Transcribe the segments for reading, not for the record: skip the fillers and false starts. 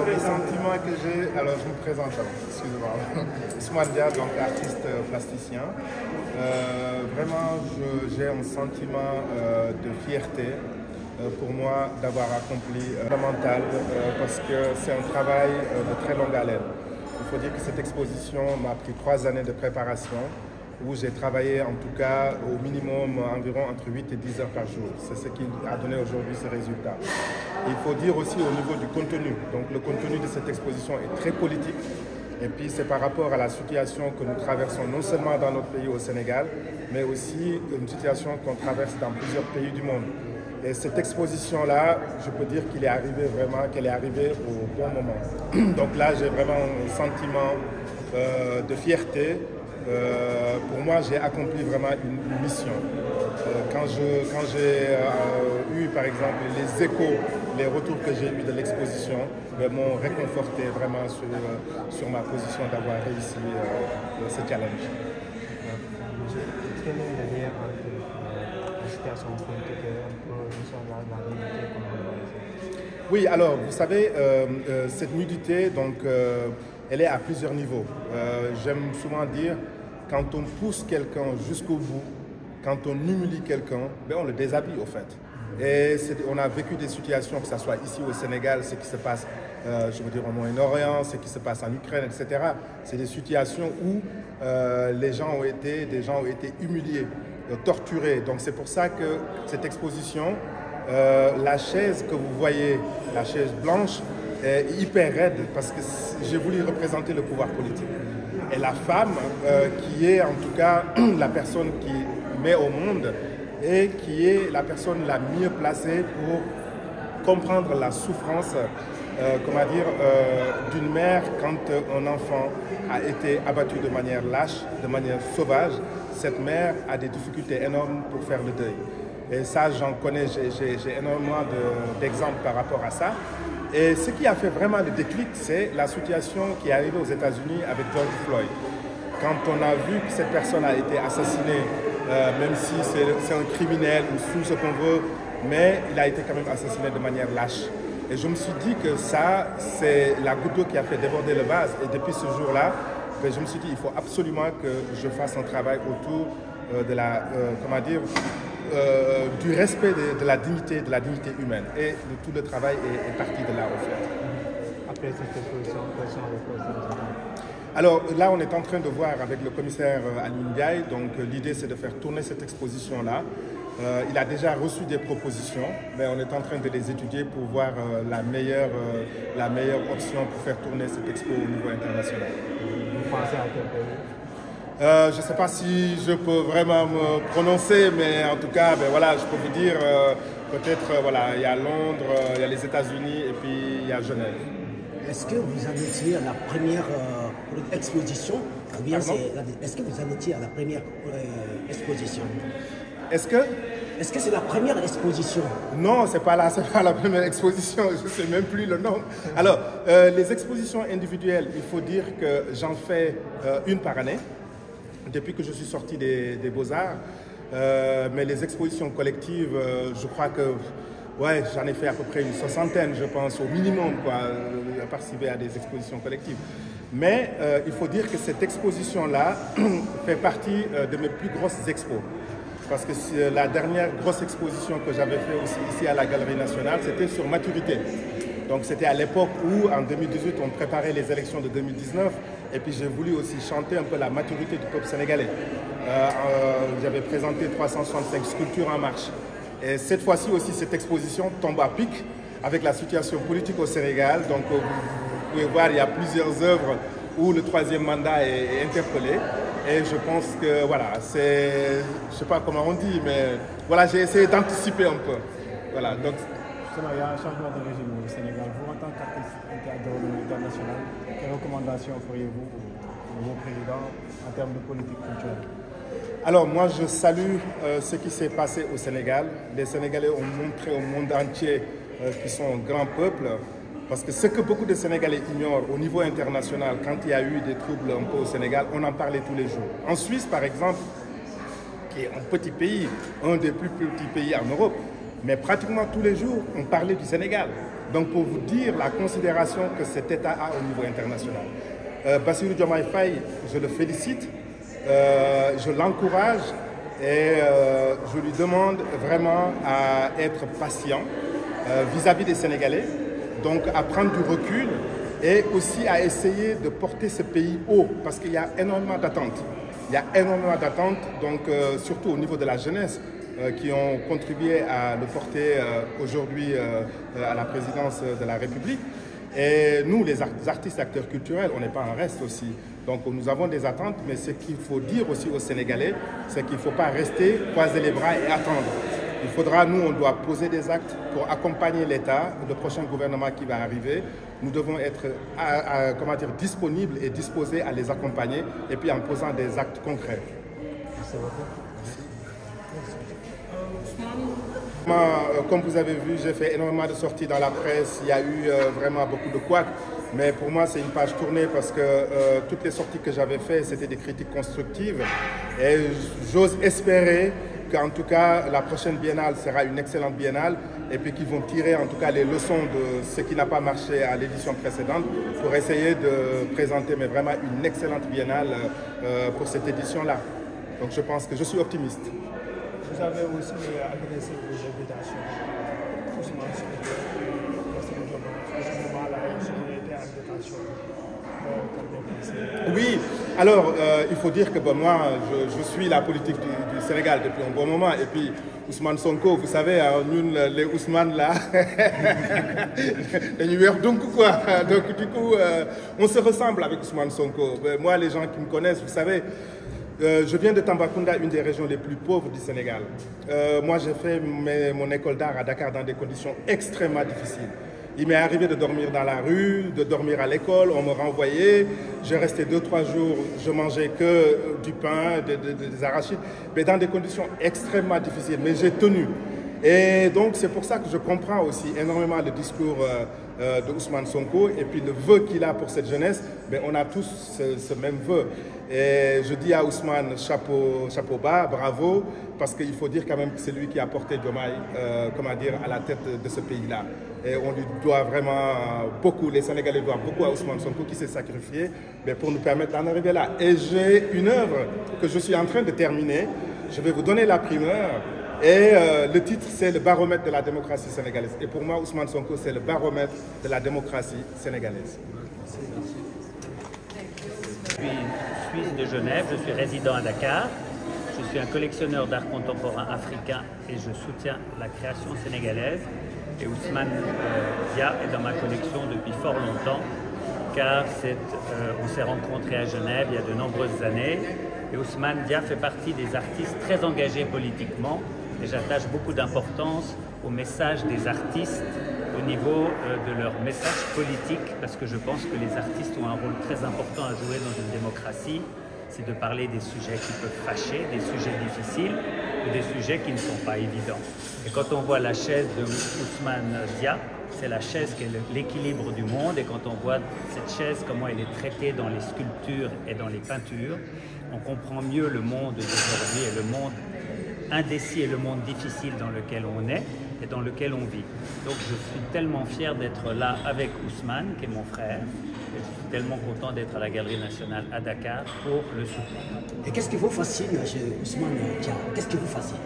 les sentiments que j'ai, alors je me présente, excusez-moi, Ousmane Dia, donc artiste plasticien. Vraiment, j'ai un sentiment de fierté pour moi d'avoir accompli fondamental parce que c'est un travail de très longue haleine. Il faut dire que cette exposition m'a pris 3 années de préparation où j'ai travaillé en tout cas au minimum environ entre 8 et 10 heures par jour. C'est ce qui a donné aujourd'hui ce résultat. Il faut dire aussi au niveau du contenu. Donc le contenu de cette exposition est très politique. Et puis c'est par rapport à la situation que nous traversons non seulement dans notre pays au Sénégal, mais aussi une situation qu'on traverse dans plusieurs pays du monde. Et cette exposition-là, je peux dire qu'elle est arrivée au bon moment. Donc là, j'ai vraiment un sentiment de fierté. Pour moi, j'ai accompli vraiment une mission. Quand j'ai eu, par exemple, les échos, les retours que j'ai eus de l'exposition, m'ont réconforté vraiment sur ma position d'avoir réussi ce challenge. Quel est le lien entre la situation politique et un peu la nudité comme vous l'avez? Oui, alors, vous savez, cette nudité, donc, elle est à plusieurs niveaux. J'aime souvent dire, quand on pousse quelqu'un jusqu'au bout, quand on humilie quelqu'un, on le déshabille au fait. Et on a vécu des situations, que ce soit ici au Sénégal, ce qui se passe, je veux dire, au Moyen-Orient, ce qui se passe en Ukraine, etc. C'est des situations où des gens ont été humiliés, torturés. Donc c'est pour ça que cette exposition, la chaise que vous voyez, la chaise blanche, est hyper raide parce que j'ai voulu représenter le pouvoir politique. Et la femme, qui est en tout cas la personne qui met au monde et qui est la personne la mieux placée pour comprendre la souffrance d'une mère quand un enfant a été abattu de manière lâche, de manière sauvage. Cette mère a des difficultés énormes pour faire le deuil. Et ça, j'en connais, j'ai énormément d'exemples par rapport à ça. Et ce qui a fait vraiment le déclic, c'est la situation qui est arrivée aux États-Unis avec George Floyd. Quand on a vu que cette personne a été assassinée, même si c'est un criminel ou tout ce qu'on veut, mais il a été quand même assassiné de manière lâche. Et je me suis dit que ça, c'est la goutte d'eau qui a fait déborder le vase. Et depuis ce jour-là, je me suis dit qu'il faut absolument que je fasse un travail autour du respect de la dignité humaine. Et tout le travail est parti de là, en fait. Après cette exposition, quels sont les prochains? Alors là, on est en train de voir avec le commissaire Alioune Ndiaye. Donc l'idée, c'est de faire tourner cette exposition-là. Il a déjà reçu des propositions, mais on est en train de les étudier pour voir la meilleure option pour faire tourner cette expo au niveau international. Vous pensez à quel pays? Je ne sais pas si je peux vraiment me prononcer, mais en tout cas, voilà, je peux vous dire, peut-être, il y a Londres, il y a les États-Unis et puis il y a Genève. Est-ce que vous allez dire la première exposition ou bien est-ce que vous allez dire la première exposition? Est-ce que c'est la première exposition? Non, c'est pas la première exposition, je ne sais même plus le nom. Alors, les expositions individuelles, il faut dire que j'en fais une par année, depuis que je suis sorti des Beaux-Arts. Mais les expositions collectives, je crois que j'en ai fait à peu près une 60aine, je pense, au minimum, à participer à des expositions collectives. Mais il faut dire que cette exposition-là fait partie de mes plus grosses expos. Parce que la dernière grosse exposition que j'avais faite aussi ici à la Galerie Nationale, c'était sur maturité. Donc c'était à l'époque où, en 2018, on préparait les élections de 2019. Et puis j'ai voulu aussi chanter un peu la maturité du peuple sénégalais. J'avais présenté 365 sculptures en marche. Et cette fois-ci aussi, cette exposition tombe à pic avec la situation politique au Sénégal. Donc vous pouvez voir, il y a plusieurs œuvres où le 3e mandat est interpellé. Et je pense que, voilà, je ne sais pas comment on dit, mais voilà, j'ai essayé d'anticiper un peu. Voilà, donc... Il y a un changement de régime au Sénégal. Vous, en tant qu'artiste international, quelles recommandations feriez-vous au nouveau président en termes de politique culturelle? Alors moi, je salue ce qui s'est passé au Sénégal. Les Sénégalais ont montré au monde entier qu'ils sont un grand peuple. Parce que ce que beaucoup de Sénégalais ignorent au niveau international, quand il y a eu des troubles un peu au Sénégal, on en parlait tous les jours. En Suisse, par exemple, qui est un petit pays, un des plus petits pays en Europe, mais pratiquement tous les jours, on parlait du Sénégal. Donc pour vous dire la considération que cet État a au niveau international. Bassirou Diomaye Faye, je le félicite, je l'encourage et je lui demande vraiment à être patient vis-à-vis des Sénégalais, donc à prendre du recul et aussi à essayer de porter ce pays haut parce qu'il y a énormément d'attentes. Il y a énormément d'attentes, donc surtout au niveau de la jeunesse, qui ont contribué à le porter aujourd'hui à la présidence de la République. Et nous, les artistes, acteurs culturels, on n'est pas en reste aussi. Donc nous avons des attentes, mais ce qu'il faut dire aussi aux Sénégalais, c'est qu'il ne faut pas rester, croiser les bras et attendre. Il faudra, nous, on doit poser des actes pour accompagner l'État, le prochain gouvernement qui va arriver. Nous devons être comment dire, disponibles et disposés à les accompagner, et puis en posant des actes concrets. Merci beaucoup. Comme vous avez vu, j'ai fait énormément de sorties dans la presse. Il y a eu vraiment beaucoup de couacs. Mais pour moi, c'est une page tournée parce que toutes les sorties que j'avais faites, c'était des critiques constructives. Et j'ose espérer qu'en tout cas, la prochaine biennale sera une excellente biennale et puis qu'ils vont tirer en tout cas les leçons de ce qui n'a pas marché à l'édition précédente pour essayer de présenter mais vraiment une excellente biennale pour cette édition-là. Donc je pense que je suis optimiste. Vous avez aussi adressé vos invitations. Oui, alors il faut dire que bon, moi je suis la politique du Sénégal depuis un bon moment et puis Ousmane Sonko, vous savez, nous les Ousmane là, donc du coup on se ressemble avec Ousmane Sonko. Moi les gens qui me connaissent, vous savez, je viens de Tambacounda, une des régions les plus pauvres du Sénégal. Moi j'ai fait mon école d'art à Dakar dans des conditions extrêmement difficiles. Il m'est arrivé de dormir dans la rue, de dormir à l'école, on me renvoyait. J'ai resté 2-3 jours, je mangeais que du pain, des arachides, mais dans des conditions extrêmement difficiles. Mais j'ai tenu. Et donc c'est pour ça que je comprends aussi énormément le discours de Ousmane Sonko et puis le vœu qu'il a pour cette jeunesse. Mais on a tous ce même vœu. Et je dis à Ousmane, chapeau bas, bravo, parce qu'il faut dire quand même que c'est lui qui a porté Diomaye à la tête de ce pays-là. Et on lui doit vraiment beaucoup, les Sénégalais doivent beaucoup à Ousmane Sonko qui s'est sacrifié pour nous permettre d'en arriver là. Et j'ai une œuvre que je suis en train de terminer. Je vais vous donner la primeur. Et le titre, c'est le baromètre de la démocratie sénégalaise. Et pour moi, Ousmane Sonko, c'est le baromètre de la démocratie sénégalaise. Je suis suisse de Genève, je suis résident à Dakar. Je suis un collectionneur d'art contemporain africain et je soutiens la création sénégalaise. Et Ousmane Dia est dans ma collection depuis fort longtemps, car on s'est rencontrés à Genève il y a de nombreuses années. Et Ousmane Dia fait partie des artistes très engagés politiquement. Et j'attache beaucoup d'importance au message des artistes au niveau de leur message politique, parce que je pense que les artistes ont un rôle très important à jouer dans une démocratie. C'est de parler des sujets qui peuvent fâcher, des sujets difficiles, ou des sujets qui ne sont pas évidents. Et quand on voit la chaise de Ousmane Dia, c'est la chaise qui est l'équilibre du monde. Et quand on voit cette chaise, comment elle est traitée dans les sculptures et dans les peintures, on comprend mieux le monde d'aujourd'hui et le monde indécis et le monde difficile dans lequel on est et dans lequel on vit. Donc je suis tellement fier d'être là avec Ousmane, qui est mon frère, et je suis tellement content d'être à la Galerie nationale à Dakar pour le soutenir. Et qu'est-ce qui vous fascine chez Ousmane Dia? Qu'est-ce qui vous fascine?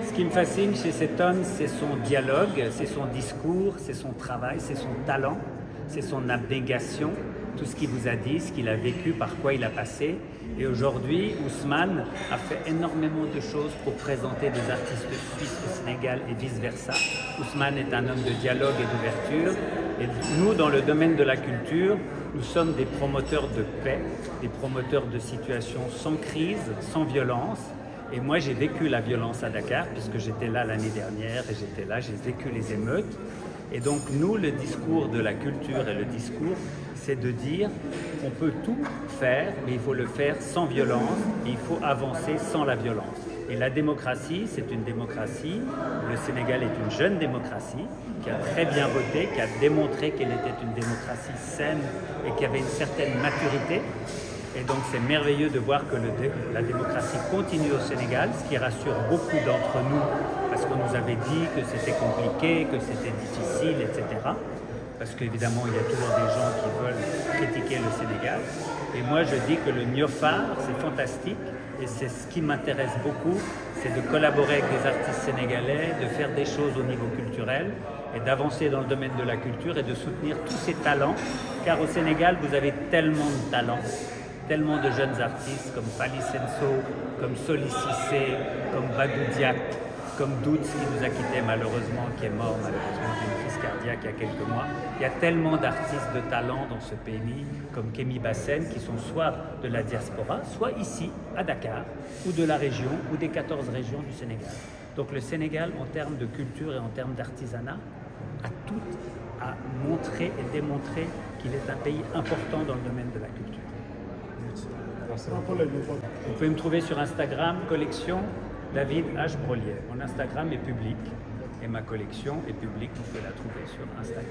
Ce qui me fascine chez cet homme, c'est son dialogue, c'est son discours, c'est son travail, c'est son talent, c'est son abnégation, tout ce qu'il vous a dit, ce qu'il a vécu, par quoi il a passé. Et aujourd'hui, Ousmane a fait énormément de choses pour présenter des artistes suisses au Sénégal et vice-versa. Ousmane est un homme de dialogue et d'ouverture. Et nous, dans le domaine de la culture, nous sommes des promoteurs de paix, des promoteurs de situations sans crise, sans violence. Et moi, j'ai vécu la violence à Dakar, puisque j'étais là l'année dernière et j'étais là, j'ai vécu les émeutes. Et donc, nous, le discours de la culture et le discours, c'est de dire qu'on peut tout faire, mais il faut le faire sans violence et il faut avancer sans la violence. Et la démocratie, c'est une démocratie. Le Sénégal est une jeune démocratie qui a très bien voté, qui a démontré qu'elle était une démocratie saine et qui avait une certaine maturité. Et donc c'est merveilleux de voir que la démocratie continue au Sénégal, ce qui rassure beaucoup d'entre nous, parce qu'on nous avait dit que c'était compliqué, que c'était difficile, etc. Parce qu'évidemment, il y a toujours des gens qui veulent critiquer le Sénégal. Et moi, je dis que le Niofar, c'est fantastique. Et c'est ce qui m'intéresse beaucoup, c'est de collaborer avec des artistes sénégalais, de faire des choses au niveau culturel et d'avancer dans le domaine de la culture et de soutenir tous ces talents. Car au Sénégal, vous avez tellement de talents, tellement de jeunes artistes comme Fally Senso, comme Soli Cissé, comme Badou Diak, comme Doudz qui nous a quittés malheureusement, qui est mort malheureusement d'une crise cardiaque il y a quelques mois. Il y a tellement d'artistes de talent dans ce pays, comme Kémi Bassène, qui sont soit de la diaspora, soit ici, à Dakar, ou de la région, ou des 14 régions du Sénégal. Donc le Sénégal, en termes de culture et en termes d'artisanat, a tout à montrer et démontrer qu'il est un pays important dans le domaine de la culture. Vous pouvez me trouver sur Instagram, collection David H. Brolier. Mon Instagram est public et ma collection est publique. Vous pouvez la trouver sur Instagram.